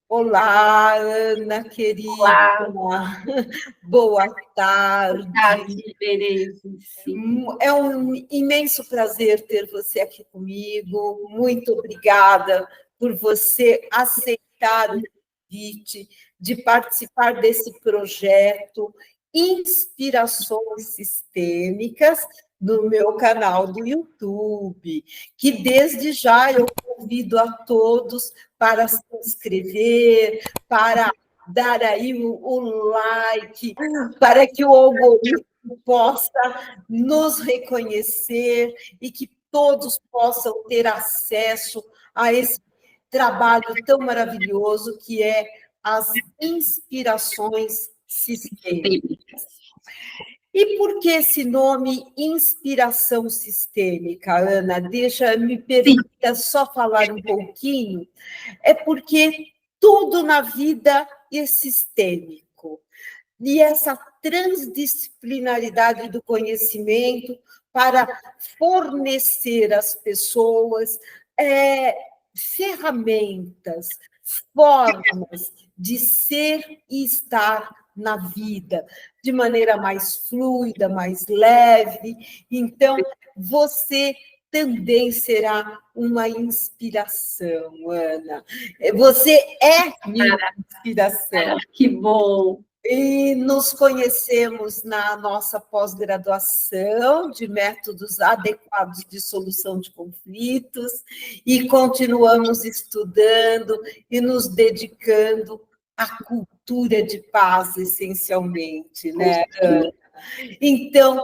Olá, Ana, querida. Olá, Boa boa tarde. tarde, Berenice. É um imenso prazer ter você aqui comigo. Muito obrigada por você aceitar o convite de participar desse projeto Inspirações Sistêmicas no meu canal do YouTube, que desde já eu convido a todos para se inscrever, para dar aí o like, para que o algoritmo possa nos reconhecer e que todos possam ter acesso a esse trabalho tão maravilhoso que é as inspirações sistêmicas. E por que esse nome inspiração sistêmica, Ana? Me permita só falar um pouquinho. É porque tudo na vida é sistêmico. E essa transdisciplinaridade do conhecimento para fornecer às pessoas ferramentas, formas de ser e estar na vida de maneira mais fluida, mais leve. Então, você também será uma inspiração, Ana. Você é minha inspiração. Que bom! E nos conhecemos na nossa pós-graduação de métodos adequados de solução de conflitos e continuamos estudando e nos dedicando à cultura de paz, essencialmente, né, Ana? Então,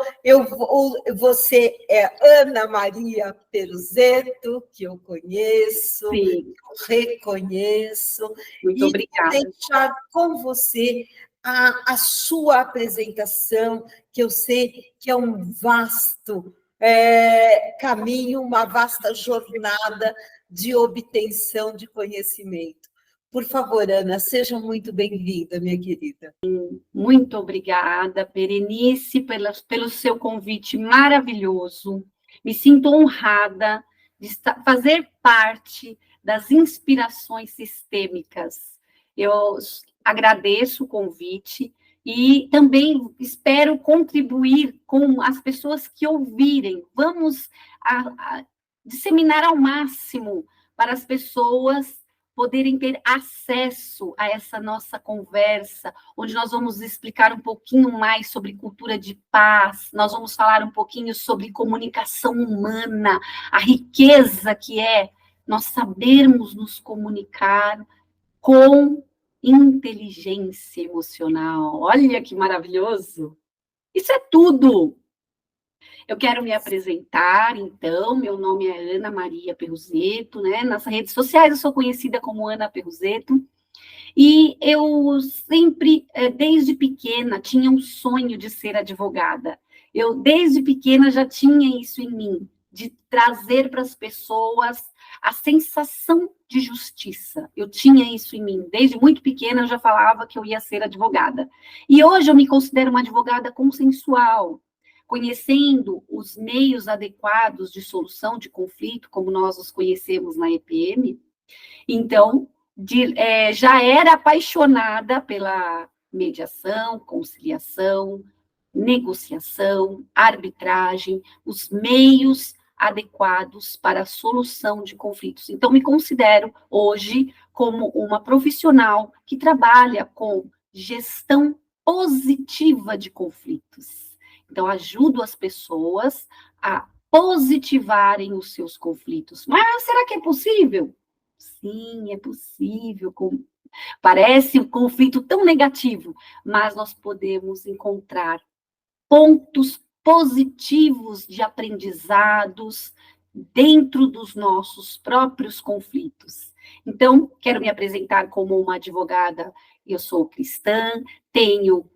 você é Ana Maria Peruzetto, que eu conheço, Sim, reconheço, muito e vou obrigada. deixar com você a sua apresentação, que eu sei que é um vasto caminho, uma vasta jornada de obtenção de conhecimento. Por favor, Ana, seja muito bem-vinda, minha querida. Muito obrigada, Berenice, pelo seu convite maravilhoso. Me sinto honrada de fazer parte das inspirações sistêmicas. Eu agradeço o convite e também espero contribuir com as pessoas que ouvirem. Vamos disseminar ao máximo para as pessoas poderem ter acesso a essa nossa conversa, onde nós vamos explicar um pouquinho mais sobre cultura de paz, nós vamos falar um pouquinho sobre comunicação humana, a riqueza que é nós sabermos nos comunicar com inteligência emocional. Olha que maravilhoso! Isso é tudo! Eu quero me apresentar, então, meu nome é Ana Maria Perruzetto, né? Nas redes sociais eu sou conhecida como Ana Perruzetto, e eu sempre, desde pequena, tinha um sonho de ser advogada. Eu, desde pequena, já tinha isso em mim, de trazer para as pessoas a sensação de justiça. Eu tinha isso em mim. Desde muito pequena, eu já falava que eu ia ser advogada. E hoje eu me considero uma advogada consensual, conhecendo os meios adequados de solução de conflito, como nós os conhecemos na EPM. Então, já era apaixonada pela mediação, conciliação, negociação, arbitragem, os meios adequados para a solução de conflitos. Então, me considero hoje como uma profissional que trabalha com gestão positiva de conflitos. Então, ajudo as pessoas a positivarem os seus conflitos. Mas será que é possível? Sim, é possível. Parece um conflito tão negativo, mas nós podemos encontrar pontos positivos de aprendizados dentro dos nossos próprios conflitos. Então, quero me apresentar como uma advogada. Eu sou cristã, tenho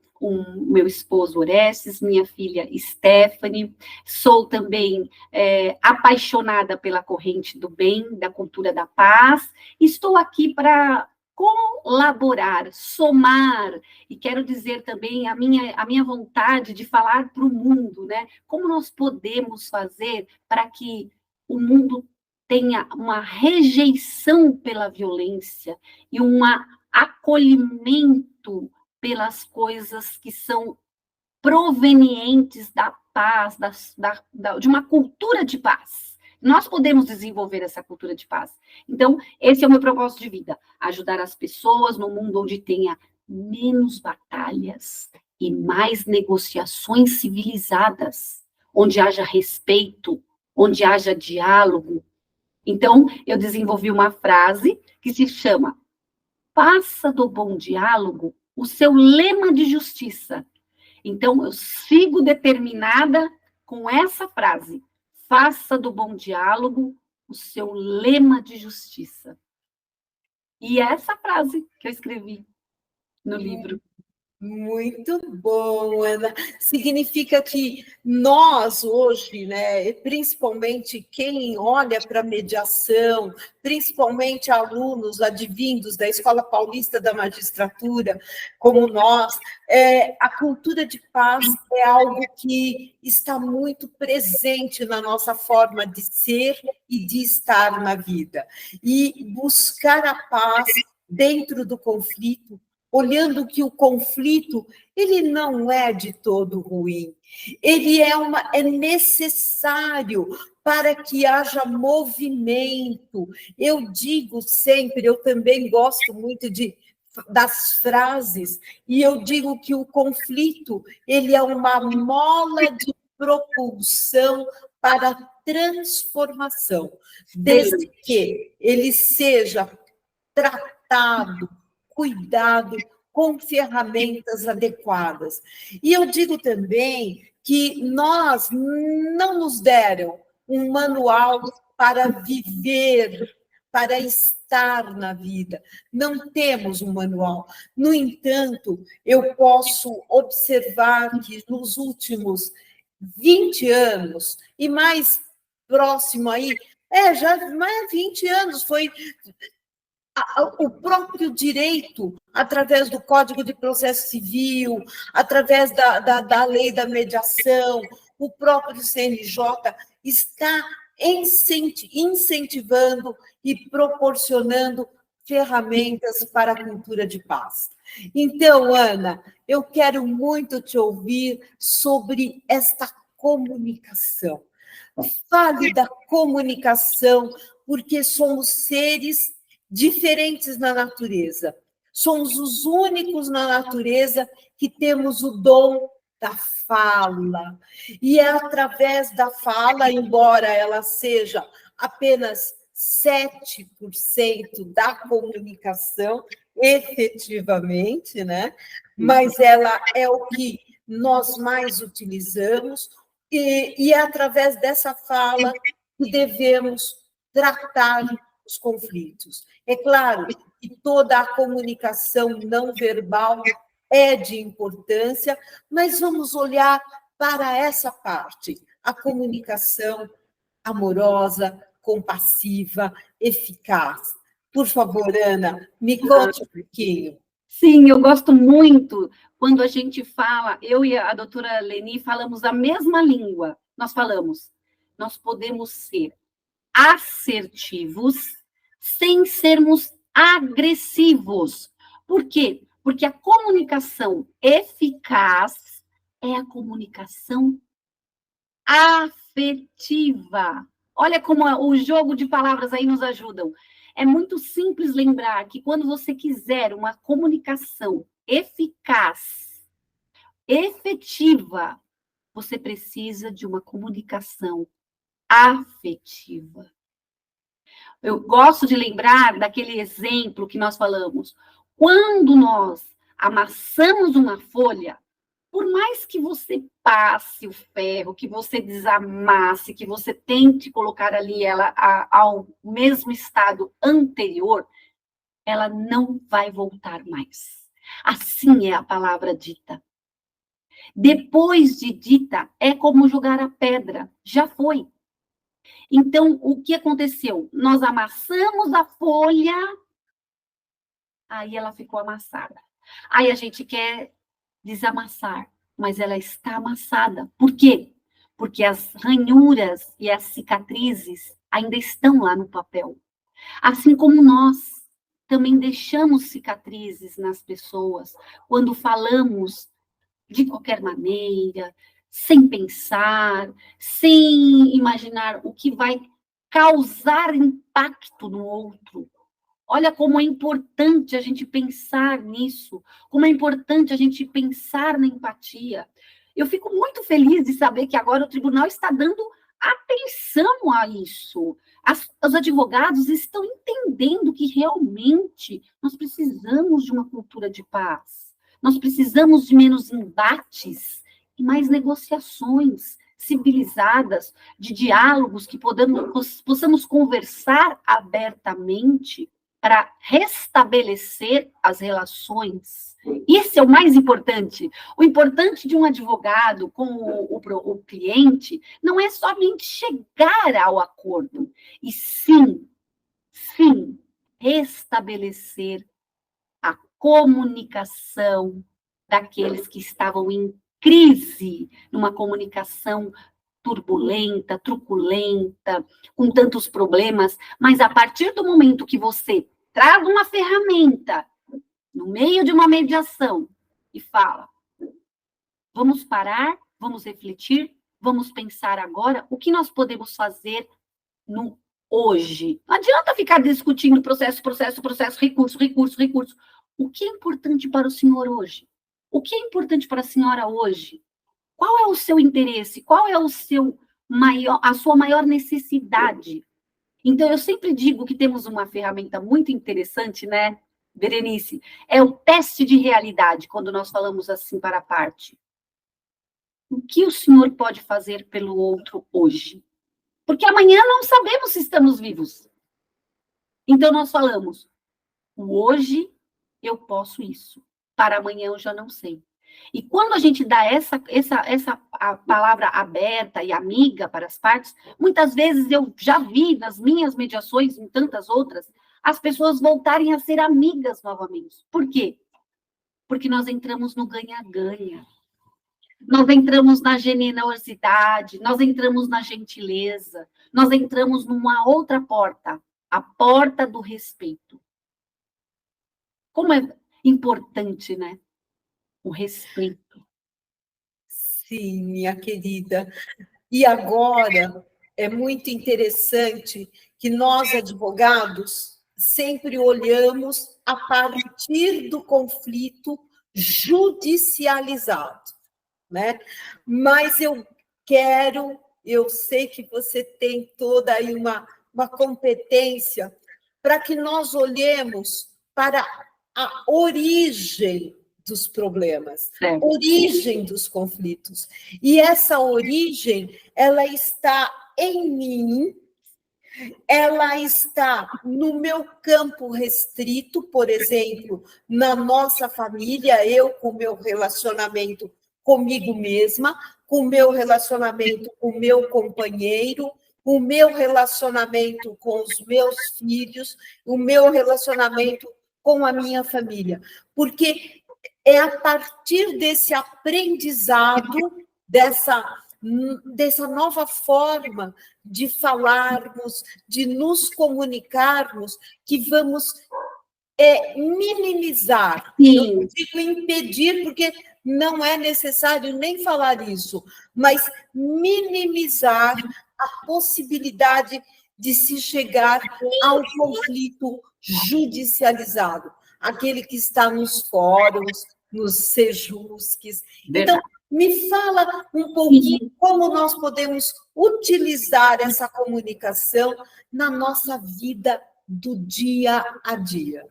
meu esposo Orestes, minha filha Stephanie, sou também apaixonada pela corrente do bem, da cultura da paz, estou aqui para colaborar, somar, e quero dizer também a minha vontade de falar para o mundo, né? Como nós podemos fazer para que o mundo tenha uma rejeição pela violência e um acolhimento pelas coisas que são provenientes da paz, de uma cultura de paz. Nós podemos desenvolver essa cultura de paz. Então, esse é o meu propósito de vida, ajudar as pessoas no mundo onde tenha menos batalhas e mais negociações civilizadas, onde haja respeito, onde haja diálogo. Então, eu desenvolvi uma frase que se chama: faça do bom diálogo o seu lema de justiça. Então, eu sigo determinada com essa frase: faça do bom diálogo o seu lema de justiça. E é essa frase que eu escrevi no livro. Muito bom, Ana. Significa que nós hoje, né, principalmente quem olha para a mediação, principalmente alunos advindos da Escola Paulista da Magistratura, como nós, a cultura de paz é algo que está muito presente na nossa forma de ser e de estar na vida. E buscar a paz dentro do conflito, olhando que o conflito, ele não é de todo ruim, ele é necessário para que haja movimento. Eu digo sempre, eu também gosto muito das frases, e eu digo que o conflito, ele é uma mola de propulsão para a transformação, desde que ele seja tratado, cuidado, com ferramentas adequadas. E eu digo também que nós não nos deram um manual para viver, para estar na vida. Não temos um manual. No entanto, eu posso observar que nos últimos 20 anos, e mais próximo aí, já mais 20 anos, foi o próprio direito, através do Código de Processo Civil, através da lei da mediação, o próprio CNJ está incentivando e proporcionando ferramentas para a cultura de paz. Então, Ana, eu quero muito te ouvir sobre esta comunicação. Fale da comunicação, porque somos seres diferentes na natureza. Somos os únicos na natureza que temos o dom da fala. E é através da fala, embora ela seja apenas 7% da comunicação, efetivamente, né? Mas ela é o que nós mais utilizamos, e é através dessa fala que devemos tratar os conflitos. É claro que toda a comunicação não verbal é de importância, mas vamos olhar para essa parte, a comunicação amorosa, compassiva, eficaz. Por favor, Ana, me conte um pouquinho. Sim, eu gosto muito quando a gente fala, eu e a doutora Leni falamos a mesma língua. Nós podemos ser assertivos sem sermos agressivos. Por quê? Porque a comunicação eficaz é a comunicação afetiva. Olha como o jogo de palavras aí nos ajudam. É muito simples lembrar que quando você quiser uma comunicação eficaz, efetiva, você precisa de uma comunicação afetiva. Eu gosto de lembrar daquele exemplo que nós falamos. Quando nós amassamos uma folha, por mais que você passe o ferro, que você desamasse, que você tente colocar ali ela ao mesmo estado anterior, ela não vai voltar mais. Assim é a palavra dita. Depois de dita, é como jogar a pedra. Já foi. Então, o que aconteceu? Nós amassamos a folha, aí ela ficou amassada. Aí a gente quer desamassar, mas ela está amassada. Por quê? Porque as ranhuras e as cicatrizes ainda estão lá no papel. Assim como nós também deixamos cicatrizes nas pessoas quando falamos de qualquer maneira, sem pensar, sem imaginar o que vai causar impacto no outro. Olha como é importante a gente pensar nisso, como é importante a gente pensar na empatia. Eu fico muito feliz de saber que agora o tribunal está dando atenção a isso. Os advogados estão entendendo que realmente nós precisamos de uma cultura de paz. Nós precisamos de menos embates e mais negociações civilizadas, de diálogos que possamos conversar abertamente para restabelecer as relações. Esse é o mais importante. O importante de um advogado com o cliente não é somente chegar ao acordo, e sim, restabelecer a comunicação daqueles que estavam em crise, numa comunicação turbulenta, truculenta, com tantos problemas, mas a partir do momento que você traz uma ferramenta no meio de uma mediação e fala, vamos parar, vamos refletir, vamos pensar agora o que nós podemos fazer no hoje. Não adianta ficar discutindo processo, recurso. O que é importante para o senhor hoje? O que é importante para a senhora hoje? Qual é o seu interesse? Qual é a sua maior necessidade? Então, eu sempre digo que temos uma ferramenta muito interessante, né, Berenice? É o teste de realidade, quando nós falamos assim para a parte. O que o senhor pode fazer pelo outro hoje? Porque amanhã não sabemos se estamos vivos. Então, nós falamos, hoje eu posso isso, para amanhã eu já não sei. E quando a gente dá essa a palavra aberta e amiga para as partes, muitas vezes eu já vi nas minhas mediações, em tantas outras, as pessoas voltarem a ser amigas novamente. Por quê? Porque nós entramos no ganha-ganha. Nós entramos na generosidade, nós entramos na gentileza, nós entramos numa outra porta, a porta do respeito. Como é importante, né? O respeito. Sim, minha querida. E agora é muito interessante que nós, advogados, sempre olhamos a partir do conflito judicializado, né? Mas eu sei que você tem toda aí uma competência para que nós olhemos para a origem dos problemas, Certo. Origem dos conflitos. E essa origem, ela está em mim, ela está no meu campo restrito, por exemplo, na nossa família, eu com o meu relacionamento comigo mesma, com o meu relacionamento com o meu companheiro, o meu relacionamento com os meus filhos, o meu relacionamento com a minha família. Porque é a partir desse aprendizado, dessa nova forma de falarmos, de nos comunicarmos, que vamos minimizar. Sim. Eu não digo impedir, porque não é necessário nem falar isso, mas minimizar a possibilidade de se chegar ao conflito judicializado, aquele que está nos fóruns, nos sejusques. Então, me fala um pouquinho como nós podemos utilizar essa comunicação na nossa vida do dia a dia.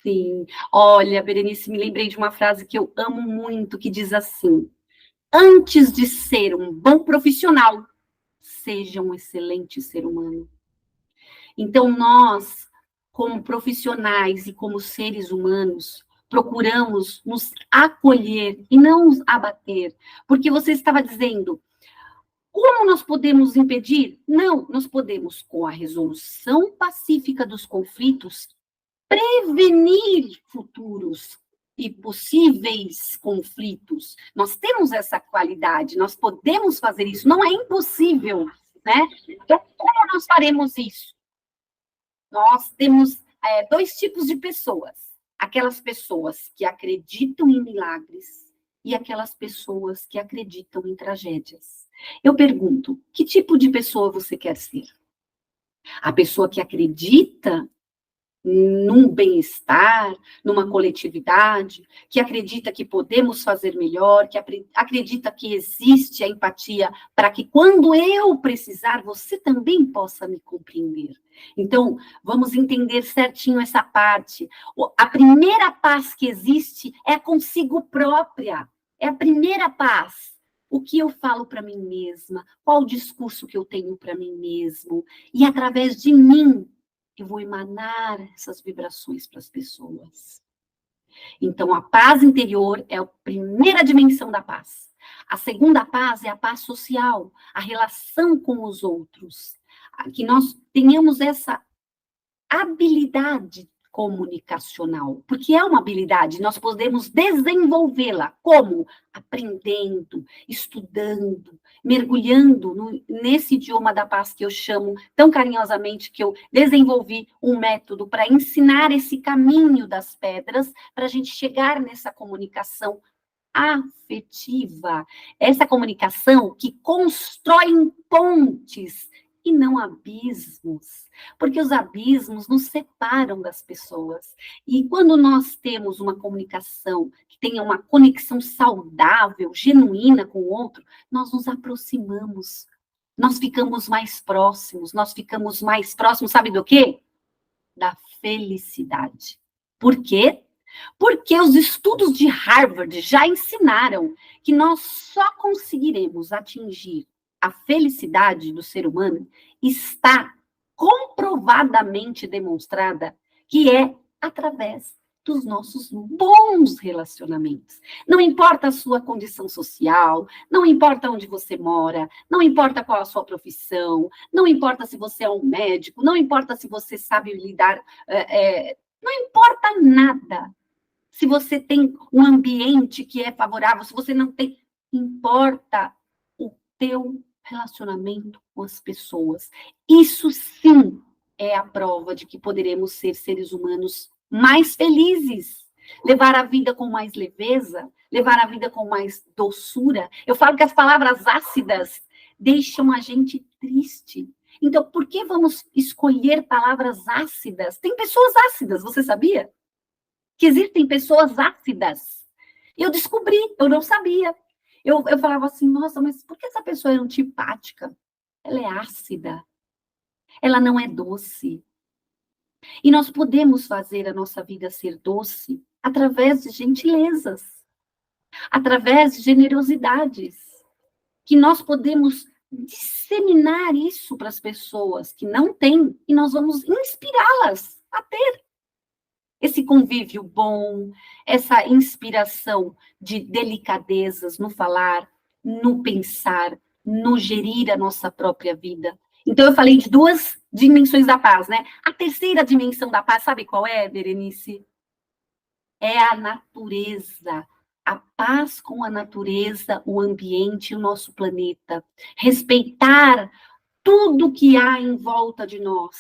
Sim. Olha, Berenice, me lembrei de uma frase que eu amo muito, que diz assim: antes de ser um bom profissional, seja um excelente ser humano. Então, nós, como profissionais e como seres humanos, procuramos nos acolher e não nos abater. Porque você estava dizendo, como nós podemos impedir? Não, nós podemos, com a resolução pacífica dos conflitos, prevenir futuros e possíveis conflitos. Nós temos essa qualidade, nós podemos fazer isso, não é impossível. né? Então, como nós faremos isso? Nós temos dois tipos de pessoas. Aquelas pessoas que acreditam em milagres e aquelas pessoas que acreditam em tragédias. Eu pergunto, que tipo de pessoa você quer ser? A pessoa que acredita num bem-estar, numa coletividade, que acredita que podemos fazer melhor, que acredita que existe a empatia para que quando eu precisar, você também possa me compreender. Então, vamos entender certinho essa parte. A primeira paz que existe é consigo própria. É a primeira paz. O que eu falo para mim mesma? Qual o discurso que eu tenho para mim mesmo? E através de mim, eu vou emanar essas vibrações para as pessoas. Então, a paz interior é a primeira dimensão da paz. A segunda paz é a paz social, a relação com os outros. Que nós tenhamos essa habilidade comunicacional, porque é uma habilidade, nós podemos desenvolvê-la. Como? Aprendendo, estudando, mergulhando nesse idioma da paz que eu chamo tão carinhosamente, que eu desenvolvi um método para ensinar esse caminho das pedras, para a gente chegar nessa comunicação afetiva, essa comunicação que constrói pontes e não abismos, porque os abismos nos separam das pessoas. E quando nós temos uma comunicação que tenha uma conexão saudável, genuína com o outro, nós nos aproximamos, nós ficamos mais próximos, sabe do quê? Da felicidade. Por quê? Porque os estudos de Harvard já ensinaram que nós só conseguiremos atingir a felicidade do ser humano, está comprovadamente demonstrada que é através dos nossos bons relacionamentos. Não importa a sua condição social, não importa onde você mora, não importa qual a sua profissão, não importa se você é um médico, não importa se você sabe lidar, não importa nada. Se você tem um ambiente que é favorável, se você não tem, importa o teu relacionamento com as pessoas. Isso sim é a prova de que poderemos ser seres humanos mais felizes, levar a vida com mais leveza, levar a vida com mais doçura. Eu falo que as palavras ácidas deixam a gente triste. Então, por que vamos escolher palavras ácidas? Tem pessoas ácidas, você sabia? Que existem pessoas ácidas. Eu descobri, eu não sabia. Eu falava assim, nossa, mas por que essa pessoa é antipática? Ela é ácida. Ela não é doce. E nós podemos fazer a nossa vida ser doce através de gentilezas, através de generosidades, que nós podemos disseminar isso para as pessoas que não têm, e nós vamos inspirá-las a ter esse convívio bom, essa inspiração de delicadezas no falar, no pensar, no gerir a nossa própria vida. Então, eu falei de duas dimensões da paz, né? A terceira dimensão da paz, sabe qual é, Berenice? É a natureza. A paz com a natureza, o ambiente, o nosso planeta. Respeitar tudo que há em volta de nós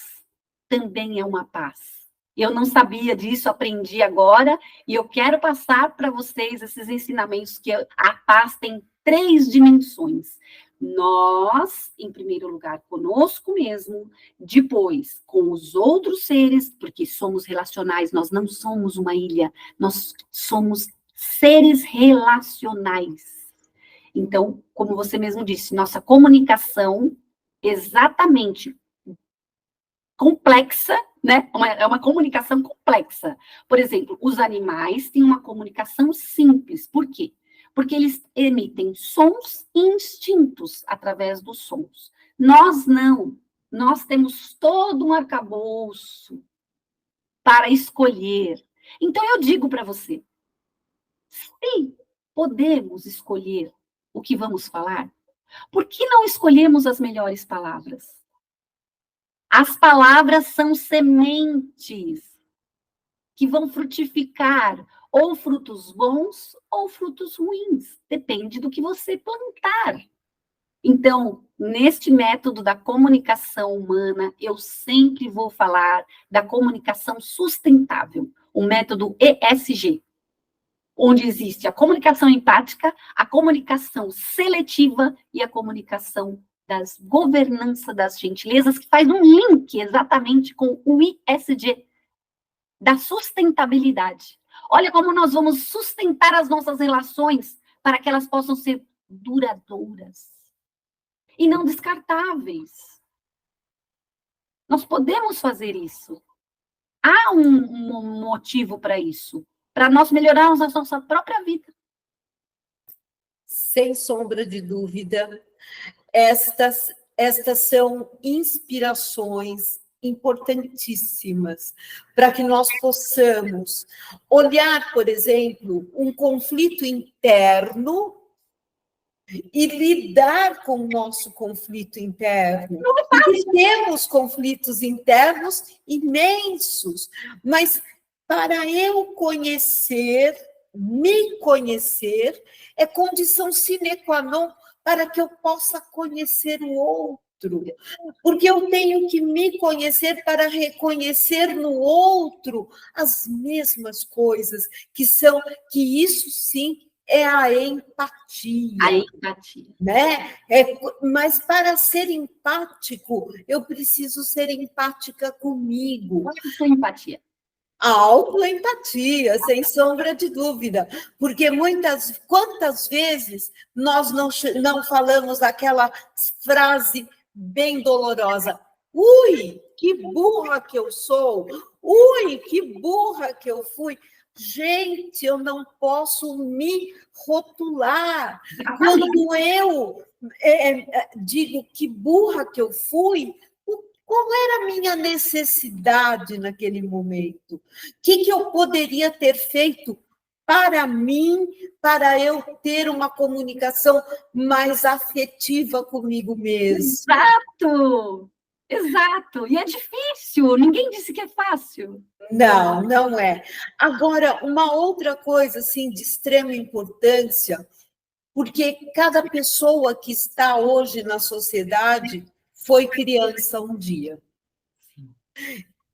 também é uma paz. Eu não sabia disso, aprendi agora, e eu quero passar para vocês esses ensinamentos, que a paz tem 3 dimensões. Nós, em primeiro lugar, conosco mesmo, depois com os outros seres, porque somos relacionais, nós não somos uma ilha, nós somos seres relacionais. Então, como você mesmo disse, nossa comunicação exatamente complexa, né? É uma comunicação complexa. Por exemplo, os animais têm uma comunicação simples. Por quê? Porque eles emitem sons e instintos através dos sons. Nós não. Nós temos todo um arcabouço para escolher. Então, eu digo para você, se podemos escolher o que vamos falar, por que não escolhemos as melhores palavras? As palavras são sementes que vão frutificar ou frutos bons ou frutos ruins. Depende do que você plantar. Então, neste método da comunicação humana, eu sempre vou falar da comunicação sustentável, o método ESG, onde existe a comunicação empática, a comunicação seletiva e a comunicação das governança das gentilezas, que faz um link exatamente com o ISG, da sustentabilidade. Olha como nós vamos sustentar as nossas relações para que elas possam ser duradouras e não descartáveis. Nós podemos fazer isso. Há um motivo para isso, para nós melhorarmos a nossa própria vida. Sem sombra de dúvida, estas são inspirações importantíssimas para que nós possamos olhar, por exemplo, um conflito interno e lidar com o nosso conflito interno. Porque temos conflitos internos imensos, mas para eu me conhecer, é condição sine qua non para que eu possa conhecer o outro. Porque eu tenho que me conhecer para reconhecer no outro as mesmas coisas, que isso sim é a empatia. A empatia. Né? Mas para ser empático, eu preciso ser empática comigo. Qual é a sua empatia? A autoempatia, sem sombra de dúvida, porque quantas vezes nós não falamos aquela frase bem dolorosa: ui, que burra que eu sou, ui, que burra que eu fui. Gente, eu não posso me rotular. Quando eu digo que burra que eu fui, qual era a minha necessidade naquele momento? O que eu poderia ter feito para mim, para eu ter uma comunicação mais afetiva comigo mesmo? Exato! Exato! E é difícil, ninguém disse que é fácil. Não, não é. Agora, uma outra coisa assim, de extrema importância, porque cada pessoa que está hoje na sociedade foi criança um dia.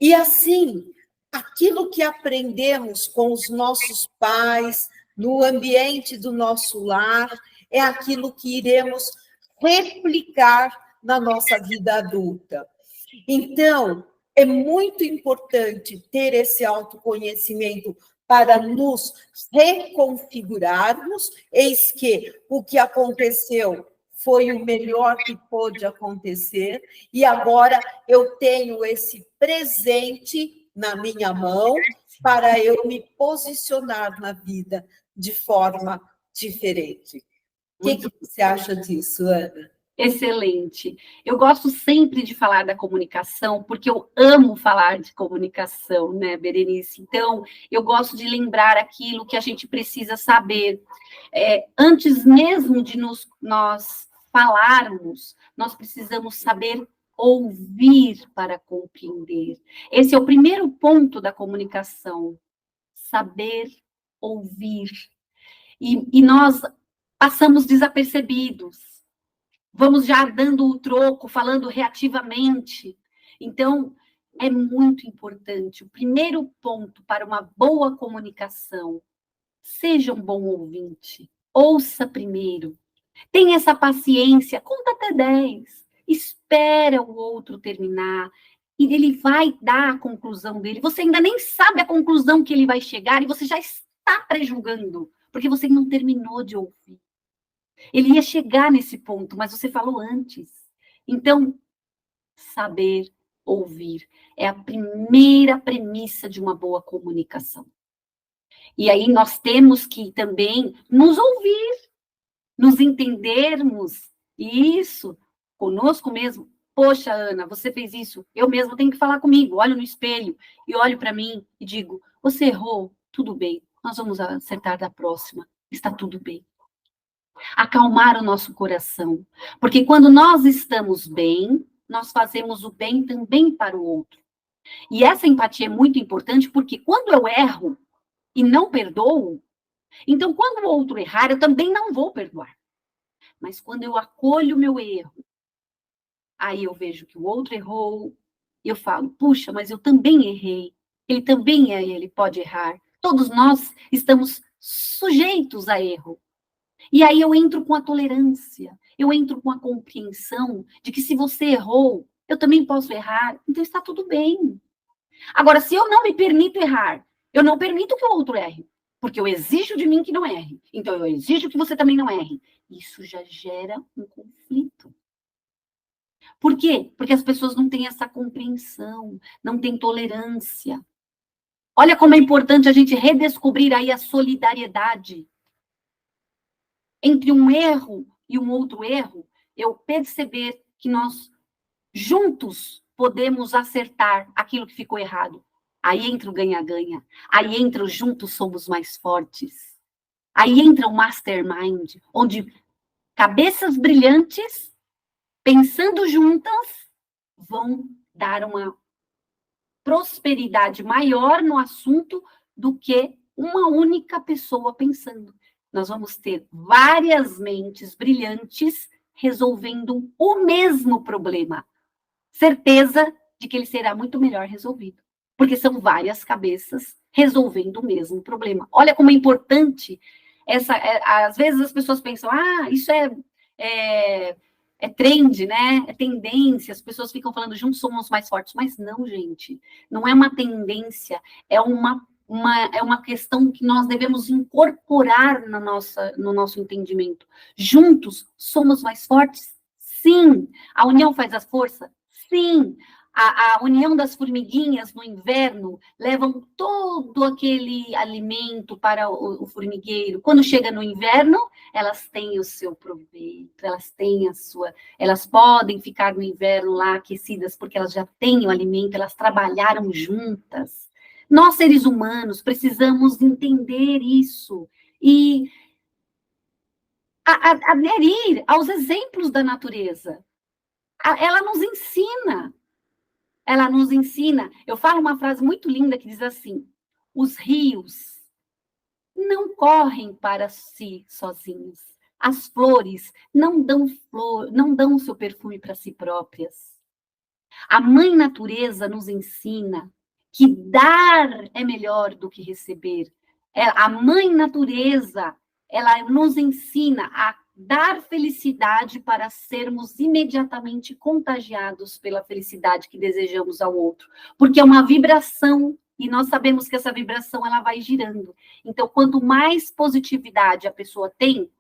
E assim, aquilo que aprendemos com os nossos pais, no ambiente do nosso lar, é aquilo que iremos replicar na nossa vida adulta. Então, é muito importante ter esse autoconhecimento para nos reconfigurarmos. Eis que o que aconteceu foi o melhor que pôde acontecer, e agora eu tenho esse presente na minha mão para eu me posicionar na vida de forma diferente. O que você acha disso, Ana? Excelente. Eu gosto sempre de falar da comunicação, porque eu amo falar de comunicação, né, Berenice? Então, eu gosto de lembrar aquilo que a gente precisa saber. Antes mesmo de nós falarmos, nós precisamos saber ouvir para compreender. Esse é o primeiro ponto da comunicação, saber ouvir. E nós passamos desapercebidos. Vamos já dando o troco, falando reativamente. Então, é muito importante. O primeiro ponto para uma boa comunicação: seja um bom ouvinte. Ouça primeiro. Tenha essa paciência, conta até 10. Espera o outro terminar. E ele vai dar a conclusão dele. Você ainda nem sabe a conclusão que ele vai chegar e você já está prejulgando, porque você não terminou de ouvir. Ele ia chegar nesse ponto, mas você falou antes. Então, saber ouvir é a primeira premissa de uma boa comunicação. E aí nós temos que também nos ouvir, nos entendermos. Isso, conosco mesmo. Poxa, Ana, você fez isso. Eu mesmo tenho que falar comigo. Olho no espelho e olho para mim e digo: você errou, tudo bem. Nós vamos acertar da próxima. Está tudo bem. Acalmar o nosso coração. Porque quando nós estamos bem, nós fazemos o bem também para o outro. E essa empatia é muito importante, porque quando eu erro e não perdoo, então quando o outro errar, eu também não vou perdoar. Mas quando eu acolho o meu erro, aí eu vejo que o outro errou, e eu falo, puxa, mas eu também errei. Ele pode errar. Todos nós estamos sujeitos a erro. E aí eu entro com a tolerância, eu entro com a compreensão de que se você errou, eu também posso errar, então está tudo bem. Agora, se eu não me permito errar, eu não permito que o outro erre, porque eu exijo de mim que não erre. Então, eu exijo que você também não erre. Isso já gera um conflito. Por quê? Porque as pessoas não têm essa compreensão, não têm tolerância. Olha como é importante a gente redescobrir aí a solidariedade. Entre um erro e um outro erro, eu perceber que nós juntos podemos acertar aquilo que ficou errado. Aí entra o ganha-ganha. Aí entra o juntos somos mais fortes. Aí entra o mastermind, onde cabeças brilhantes, pensando juntas, vão dar uma prosperidade maior no assunto do que uma única pessoa pensando. Nós vamos ter várias mentes brilhantes resolvendo o mesmo problema. Certeza de que ele será muito melhor resolvido, porque são várias cabeças resolvendo o mesmo problema. Olha como é importante às vezes as pessoas pensam, isso é trend, né? É tendência, as pessoas ficam falando juntos somos mais fortes, mas não, gente, não é uma tendência, é uma questão que nós devemos incorporar no nosso entendimento. Juntos somos mais fortes? Sim. A união faz a força? Sim. A união das formiguinhas no inverno levam todo aquele alimento para o formigueiro. Quando chega no inverno, elas têm o seu proveito, elas podem ficar no inverno lá aquecidas, porque elas já têm o alimento, elas trabalharam juntas. Nós, seres humanos, precisamos entender isso e aderir aos exemplos da natureza. Ela nos ensina. Ela nos ensina. Eu falo uma frase muito linda que diz assim: os rios não correm para si sozinhos. As flores não dão o seu perfume para si próprias. A mãe natureza nos ensina que dar é melhor do que receber. A mãe natureza, ela nos ensina a dar felicidade para sermos imediatamente contagiados pela felicidade que desejamos ao outro, porque é uma vibração e nós sabemos que essa vibração ela vai girando. Então, quanto mais positividade a pessoa tem,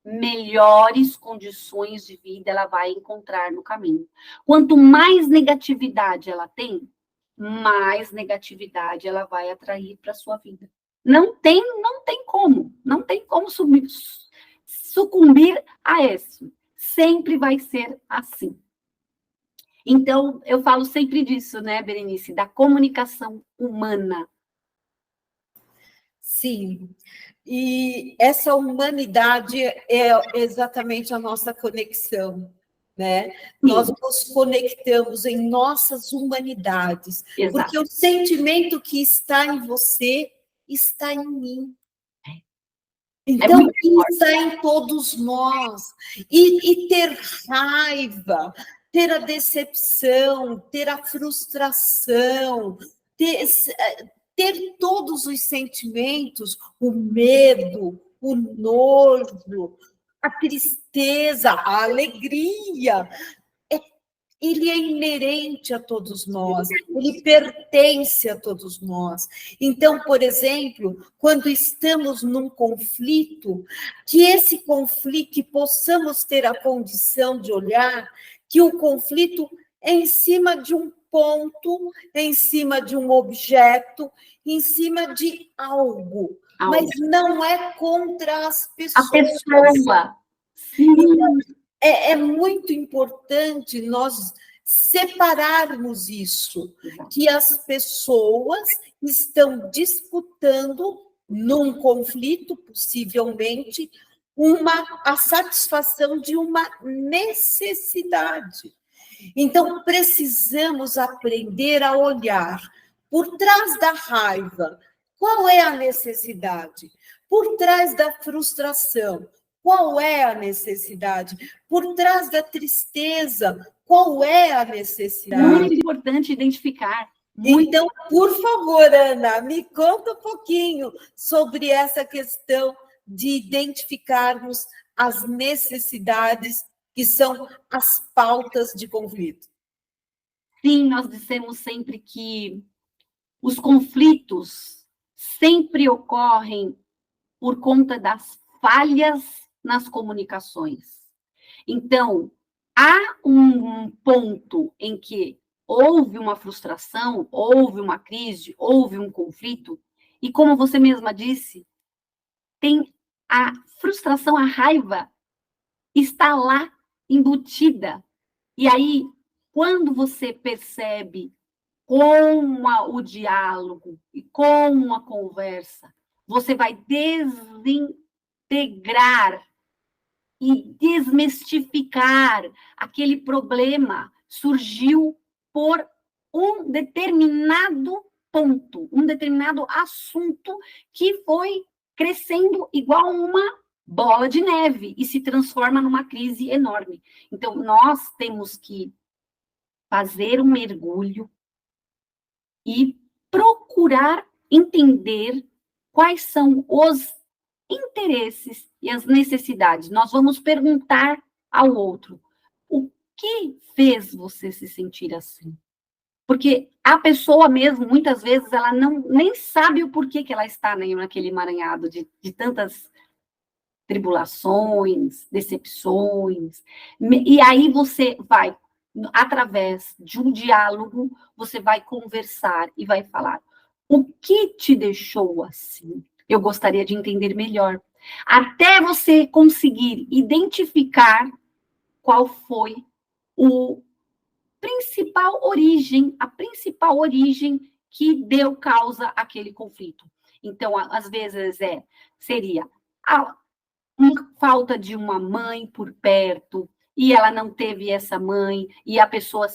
melhores condições de vida ela vai encontrar no caminho. Quanto mais negatividade ela tem, mais negatividade ela vai atrair para a sua vida. Não tem como sucumbir a isso. Sempre vai ser assim. Então, eu falo sempre disso, né, Berenice, da comunicação humana. Sim, e essa humanidade é exatamente a nossa conexão, né? Sim. Nós nos conectamos em nossas humanidades, exato. Porque o sentimento que está em você está em mim. Então, está em todos nós. E ter raiva, ter a decepção, ter a frustração, ter todos os sentimentos, o medo, o nojo, a tristeza, a alegria, ele é inerente a todos nós, ele pertence a todos nós. Então, por exemplo, quando estamos num conflito, que possamos ter a condição de olhar que o conflito é em cima de um ponto, em cima de um objeto, em cima de algo, mas não é contra as pessoas. A pessoa. Sim. Então, é muito importante nós separarmos isso, que as pessoas estão disputando num conflito, possivelmente, a satisfação de uma necessidade. Então, precisamos aprender a olhar por trás da raiva. Qual é a necessidade? Por trás da frustração. Qual é a necessidade? Por trás da tristeza, qual é a necessidade? Muito importante identificar. Então, por favor, Ana, me conta um pouquinho sobre essa questão de identificarmos as necessidades que são as pautas de conflito. Sim, nós dissemos sempre que os conflitos sempre ocorrem por conta das falhas nas comunicações. Então, há um ponto em que houve uma frustração, houve uma crise, houve um conflito, e como você mesma disse, tem a frustração, a raiva está lá embutida. E aí, quando você percebe com o diálogo e com a conversa, você vai desintegrar e desmistificar aquele problema. Surgiu por um determinado ponto, um determinado assunto que foi crescendo igual uma bola de neve e se transforma numa crise enorme. Então, nós temos que fazer um mergulho e procurar entender quais são os interesses e as necessidades. Nós vamos perguntar ao outro: o que fez você se sentir assim? Porque a pessoa mesmo, muitas vezes, ela nem sabe o porquê que ela está naquele emaranhado de tantas tribulações, decepções. E aí você vai, através de um diálogo, você vai conversar e vai falar: o que te deixou assim? Eu gostaria de entender melhor. Até você conseguir identificar qual foi a principal origem que deu causa àquele conflito. Então, às vezes, seria uma falta de uma mãe por perto, e ela não teve essa mãe, e a pessoa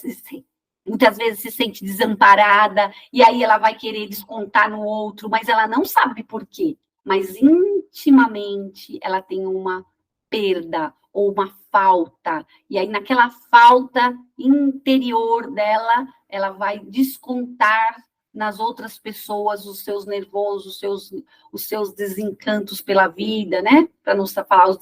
muitas vezes se sente desamparada, e aí ela vai querer descontar no outro, mas ela não sabe por quê. Mas intimamente ela tem uma perda ou uma falta, e aí naquela falta interior dela, ela vai descontar nas outras pessoas os seus nervosos, os seus desencantos pela vida, né? Para não falar os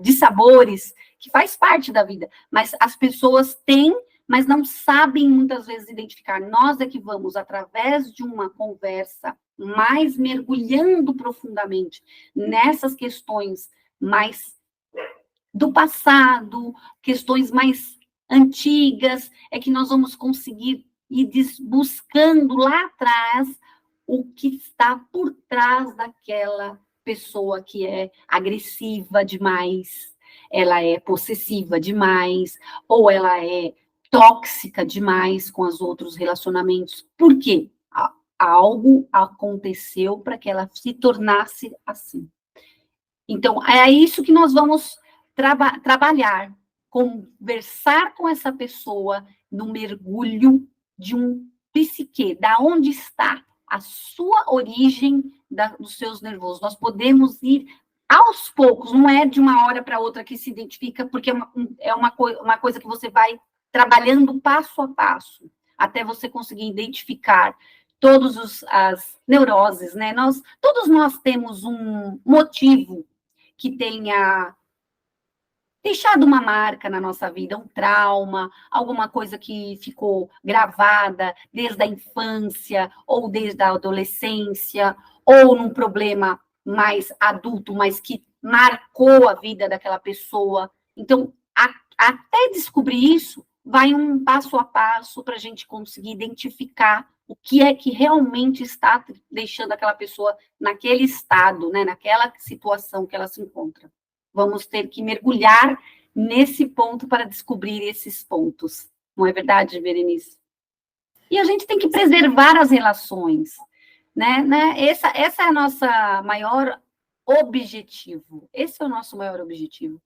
dissabores, que faz parte da vida. Mas as pessoas têm, mas não sabem muitas vezes identificar. Nós é que vamos, através de uma conversa, mais mergulhando profundamente nessas questões mais do passado, questões mais antigas, é que nós vamos conseguir ir buscando lá atrás o que está por trás daquela pessoa que é agressiva demais, ela é possessiva demais, ou ela é tóxica demais com os outros relacionamentos. Por quê? Algo aconteceu para que ela se tornasse assim. Então, é isso que nós vamos trabalhar, conversar com essa pessoa no mergulho de um psique, da onde está a sua origem dos seus nervosos. Nós podemos ir aos poucos, não é de uma hora para outra que se identifica, porque é uma coisa que você vai trabalhando passo a passo, até você conseguir identificar todas as neuroses, né? Todos nós temos um motivo que tenha deixado uma marca na nossa vida, um trauma, alguma coisa que ficou gravada desde a infância, ou desde a adolescência, ou num problema mais adulto, mas que marcou a vida daquela pessoa. Então, até descobrir isso, vai um passo a passo para a gente conseguir identificar o que é que realmente está deixando aquela pessoa naquele estado, né, naquela situação que ela se encontra. Vamos ter que mergulhar nesse ponto para descobrir esses pontos. Não é verdade, Berenice? E a gente tem que preservar as relações, né? Essa é a nossa maior objetivo. Esse é o nosso maior objetivo.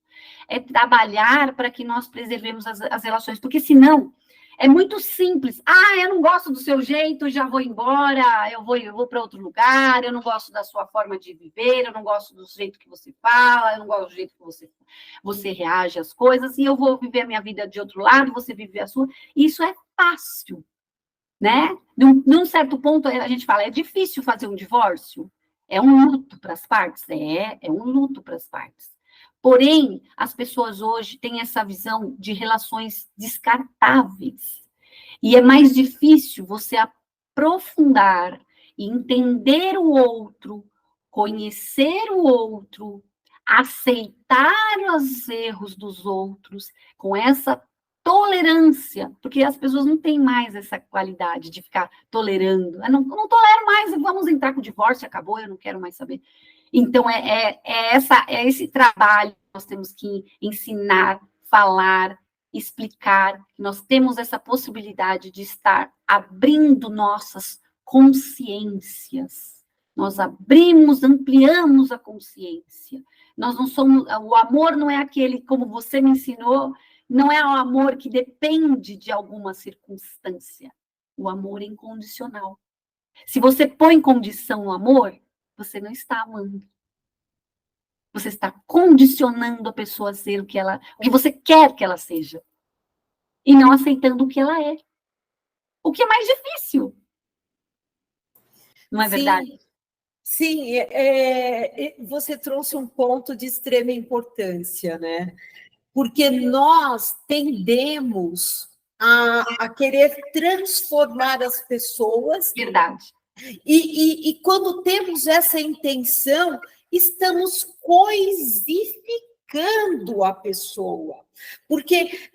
É trabalhar para que nós preservemos as relações, porque senão É muito simples. Ah, eu não gosto do seu jeito, já vou embora, eu vou para outro lugar, eu não gosto da sua forma de viver, eu não gosto do jeito que você fala, eu não gosto do jeito que você reage às coisas, e eu vou viver a minha vida de outro lado, você vive a sua. Isso é fácil, né? Num certo ponto, a gente fala, é difícil fazer um divórcio? É um luto para as partes? É um luto para as partes. Porém, as pessoas hoje têm essa visão de relações descartáveis. E é mais difícil você aprofundar e entender o outro, conhecer o outro, aceitar os erros dos outros, com essa tolerância, porque as pessoas não têm mais essa qualidade de ficar tolerando. Eu não tolero mais, vamos entrar com o divórcio, acabou, eu não quero mais saber. Então, é esse trabalho que nós temos que ensinar, falar, explicar. Nós temos essa possibilidade de estar abrindo nossas consciências. Nós abrimos, ampliamos a consciência. Nós não somos, o amor não é aquele, como você me ensinou, não é o amor que depende de alguma circunstância. O amor é incondicional. Se você põe condição no amor, você não está amando. Você está condicionando a pessoa a ser o que você quer que ela seja. E não aceitando o que ela é. O que é mais difícil. Não é verdade? Sim, você trouxe um ponto de extrema importância, né? Porque nós tendemos a querer transformar as pessoas. Verdade. E quando temos essa intenção, estamos coisificando a pessoa. Porque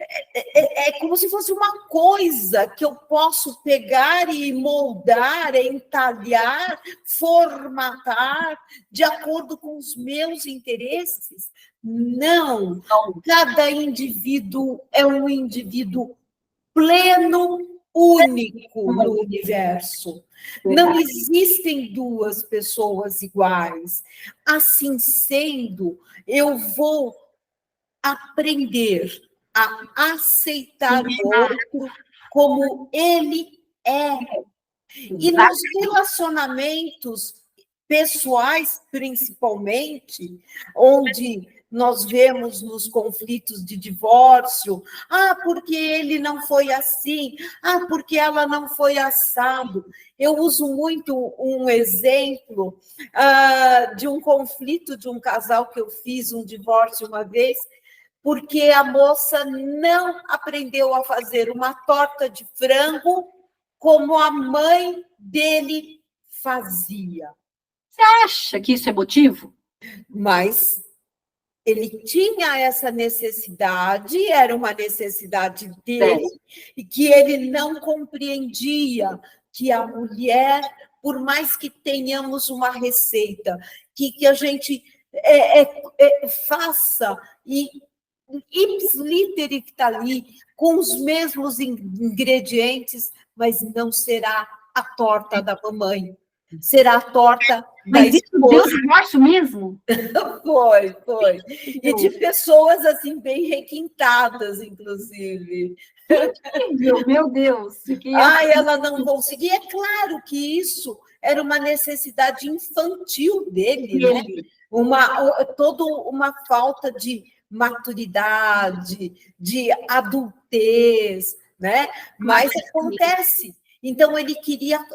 é como se fosse uma coisa que eu posso pegar e moldar, entalhar, formatar de acordo com os meus interesses. Não, cada indivíduo é um indivíduo pleno, único no universo. Não existem duas pessoas iguais. Assim sendo, eu vou aprender a aceitar o outro como ele é. E nos relacionamentos pessoais, principalmente, onde nós vemos nos conflitos de divórcio, porque ele não foi assim, porque ela não foi assado. Eu uso muito um exemplo de um conflito de um casal que eu fiz, um divórcio uma vez, porque a moça não aprendeu a fazer uma torta de frango como a mãe dele fazia. Você acha que isso é motivo? Mas ele tinha essa necessidade, era uma necessidade dele, e que ele não compreendia que a mulher, por mais que tenhamos uma receita, que a gente faça e ipsiliter que está ali, com os mesmos ingredientes, mas não será a torta da mamãe, será a torta da esposa. Deu divórcio mesmo? Foi. E de pessoas assim, bem requintadas, inclusive. Meu Deus. Ela não conseguia. É claro que isso era uma necessidade infantil dele, né? Toda uma falta de maturidade, de adultez, né? Mas acontece. Então, ele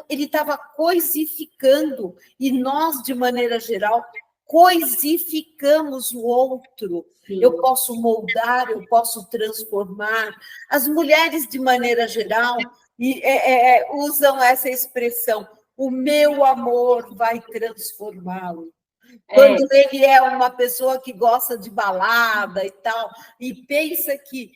estava coisificando, e nós, de maneira geral, coisificamos o outro. Sim. Eu posso moldar, eu posso transformar. As mulheres, de maneira geral, usam essa expressão: o meu amor vai transformá-lo. Quando ele é uma pessoa que gosta de balada e tal, e pensa que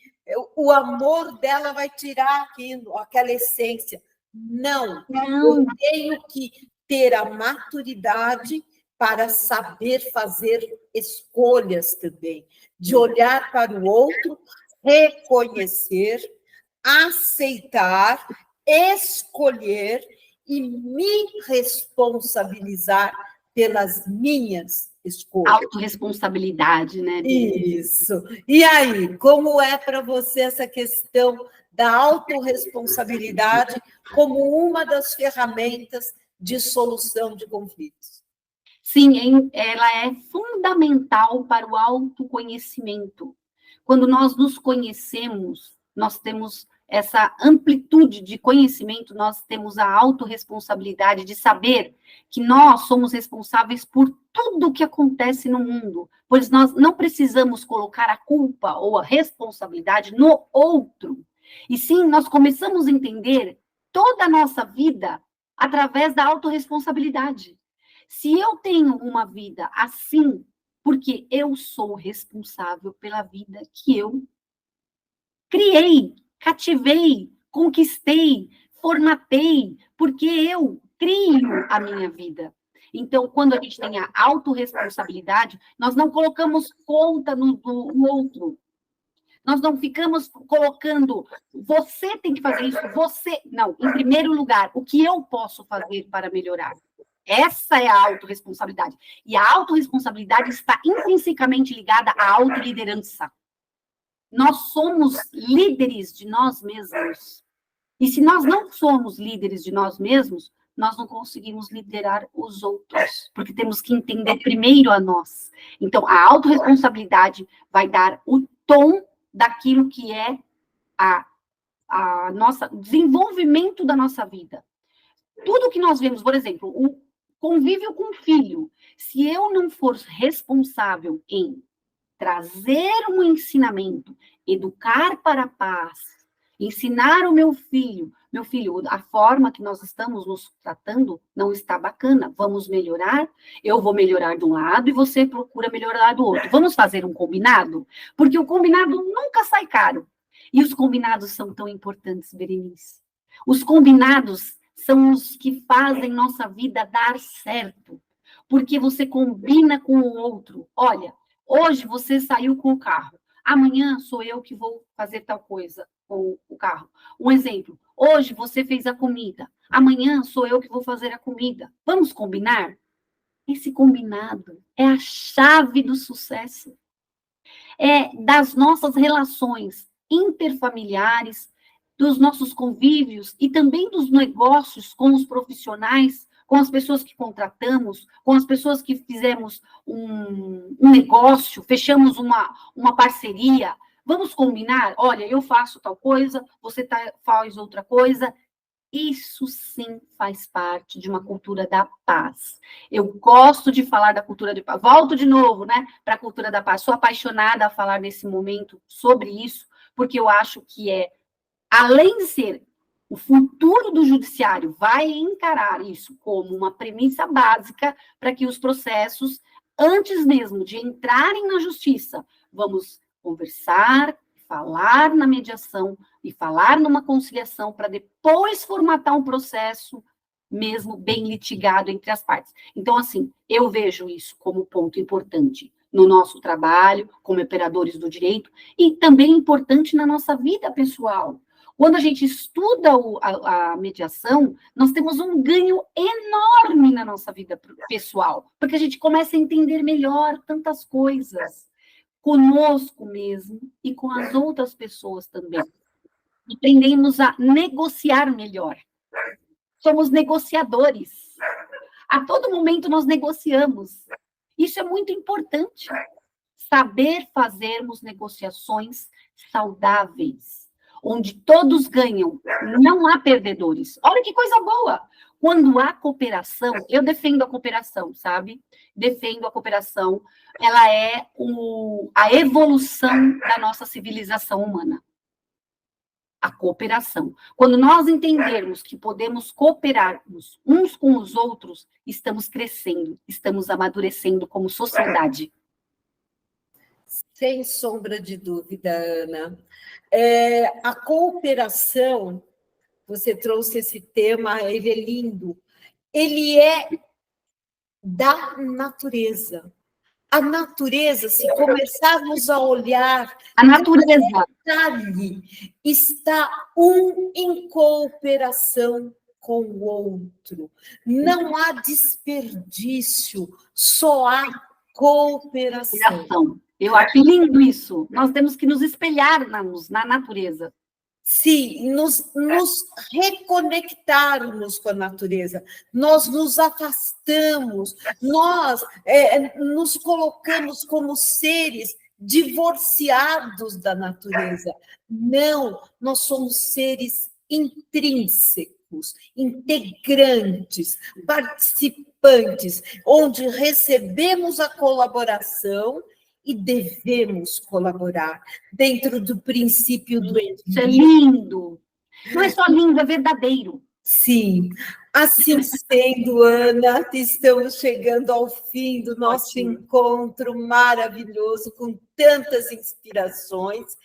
o amor dela vai tirar aquela essência. Não, eu tenho que ter a maturidade para saber fazer escolhas também, de olhar para o outro, reconhecer, aceitar, escolher e me responsabilizar pelas minhas escolha. Autorresponsabilidade, né? Isso. E aí, como é para você essa questão da autorresponsabilidade como uma das ferramentas de solução de conflitos? Sim, ela é fundamental para o autoconhecimento. Quando nós nos conhecemos, nós temos essa amplitude de conhecimento, nós temos a autorresponsabilidade de saber que nós somos responsáveis por tudo o que acontece no mundo, pois nós não precisamos colocar a culpa ou a responsabilidade no outro. E sim, nós começamos a entender toda a nossa vida através da autorresponsabilidade. Se eu tenho uma vida assim, porque eu sou responsável pela vida que eu criei, cativei, conquistei, formatei, porque eu crio a minha vida. Então, quando a gente tem a autorresponsabilidade, nós não colocamos conta no outro. Nós não ficamos colocando, você tem que fazer isso, você. Não, em primeiro lugar, o que eu posso fazer para melhorar? Essa é a autorresponsabilidade. E a autorresponsabilidade está intrinsecamente ligada à autoliderança. Nós somos líderes de nós mesmos. E se nós não somos líderes de nós mesmos, nós não conseguimos liderar os outros, porque temos que entender primeiro a nós. Então, a autorresponsabilidade vai dar o tom daquilo que é a nossa desenvolvimento da nossa vida. Tudo que nós vemos, por exemplo, o convívio com o filho, se eu não for responsável em trazer um ensinamento, educar para a paz, ensinar o meu filho, a forma que nós estamos nos tratando não está bacana, vamos melhorar, eu vou melhorar de um lado e você procura melhorar do outro. Vamos fazer um combinado? Porque o combinado nunca sai caro. E os combinados são tão importantes, Berenice. Os combinados são os que fazem nossa vida dar certo. Porque você combina com o outro. Olha, hoje você saiu com o carro. Amanhã sou eu que vou fazer tal coisa com o carro. Um exemplo. Hoje você fez a comida. Amanhã sou eu que vou fazer a comida. Vamos combinar? Esse combinado é a chave do sucesso. É das nossas relações interfamiliares, dos nossos convívios e também dos negócios com os profissionais, com as pessoas que contratamos, com as pessoas que fizemos um negócio, fechamos uma parceria. Vamos combinar? Olha, eu faço tal coisa, você faz outra coisa. Isso sim faz parte de uma cultura da paz. Eu gosto de falar da cultura de paz. Volto de novo, né, para a cultura da paz. Sou apaixonada a falar nesse momento sobre isso, porque eu acho que além de ser o futuro do judiciário, vai encarar isso como uma premissa básica para que os processos, antes mesmo de entrarem na justiça, vamos conversar, falar na mediação e falar numa conciliação para depois formatar um processo mesmo bem litigado entre as partes. Então, assim, eu vejo isso como ponto importante no nosso trabalho, como operadores do direito, e também importante na nossa vida pessoal. Quando a gente estuda a mediação, nós temos um ganho enorme na nossa vida pessoal, porque a gente começa a entender melhor tantas coisas, conosco mesmo e com as outras pessoas também. Aprendemos a negociar melhor. Somos negociadores. A todo momento nós negociamos. Isso é muito importante. Saber fazermos negociações saudáveis, onde todos ganham, não há perdedores. Olha que coisa boa! Quando há cooperação, eu defendo a cooperação, sabe? Defendo a cooperação, ela é a evolução da nossa civilização humana. A cooperação. Quando nós entendermos que podemos cooperarmos uns com os outros, estamos crescendo, estamos amadurecendo como sociedade. Sem sombra de dúvida, Ana. A cooperação, você trouxe esse tema, ele é lindo, ele é da natureza. A natureza, se começarmos a olhar, a natureza está um em cooperação com o outro. Não há desperdício, só há cooperação. Eu acho lindo isso. Nós temos que nos espelhar na natureza. Sim, nos reconectarmos com a natureza. Nós nos afastamos, nós nos colocamos como seres divorciados da natureza. Não, nós somos seres intrínsecos, integrantes, participantes, onde recebemos a colaboração e devemos colaborar dentro do princípio do equilíbrio. Isso é lindo. Não é só lindo, é verdadeiro. Sim. Assim sendo, Ana, estamos chegando ao fim do nosso encontro maravilhoso, com tantas inspirações.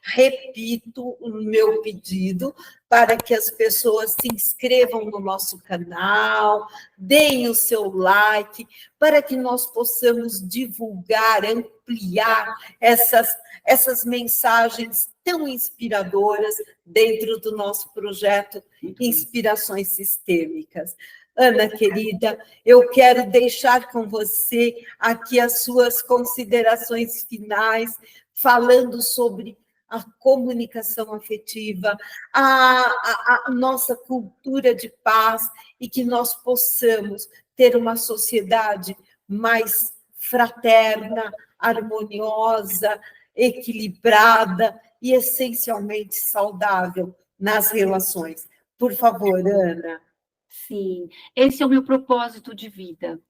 Repito o meu pedido para que as pessoas se inscrevam no nosso canal, deem o seu like, para que nós possamos divulgar, ampliar essas mensagens tão inspiradoras dentro do nosso projeto Inspirações Sistêmicas. Ana, querida, eu quero deixar com você aqui as suas considerações finais, falando sobre a comunicação afetiva, a nossa cultura de paz, e que nós possamos ter uma sociedade mais fraterna, harmoniosa, equilibrada e essencialmente saudável nas relações. Por favor, Ana. Sim, esse é o meu propósito de vida,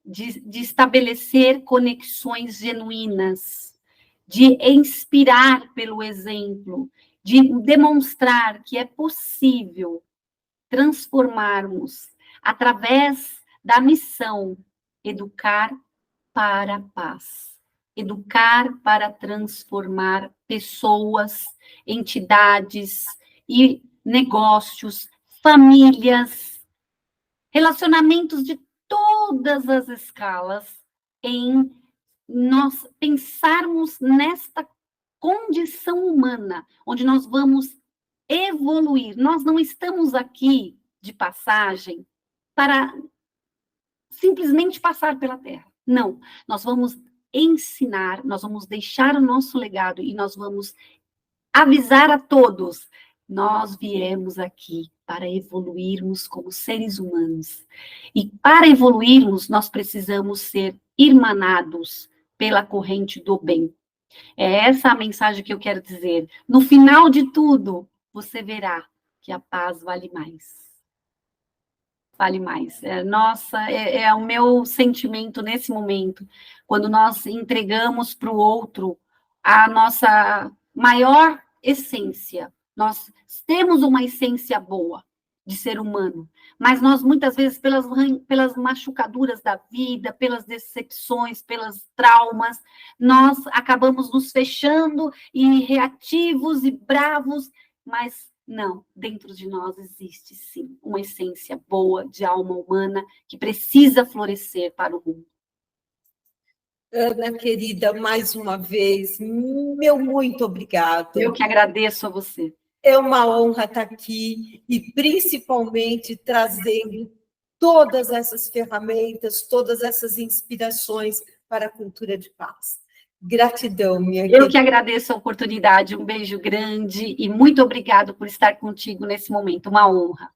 de estabelecer conexões genuínas, de inspirar pelo exemplo, de demonstrar que é possível transformarmos, através da missão, educar para a paz, educar para transformar pessoas, entidades e negócios, famílias, relacionamentos de todas as escalas, em nós pensarmos nesta condição humana, onde nós vamos evoluir. Nós não estamos aqui de passagem para simplesmente passar pela Terra. Não, nós vamos ensinar, nós vamos deixar o nosso legado e nós vamos avisar a todos: nós viemos aqui para evoluirmos como seres humanos. E para evoluirmos, nós precisamos ser irmanados pela corrente do bem. É essa a mensagem que eu quero dizer. No final de tudo, você verá que a paz vale mais. Vale mais. É o meu sentimento nesse momento, quando nós entregamos para o outro a nossa maior essência. Nós temos uma essência boa de ser humano, mas nós, muitas vezes, pelas machucaduras da vida, pelas decepções, pelos traumas, nós acabamos nos fechando e reativos e bravos, mas não, dentro de nós existe, sim, uma essência boa de alma humana que precisa florescer para o mundo. Ana, querida, mais uma vez, meu muito obrigado. Eu que agradeço a você. É uma honra estar aqui e, principalmente, trazendo todas essas ferramentas, todas essas inspirações para a cultura de paz. Gratidão, minha querida. Eu que agradeço a oportunidade, um beijo grande e muito obrigado por estar contigo nesse momento, uma honra.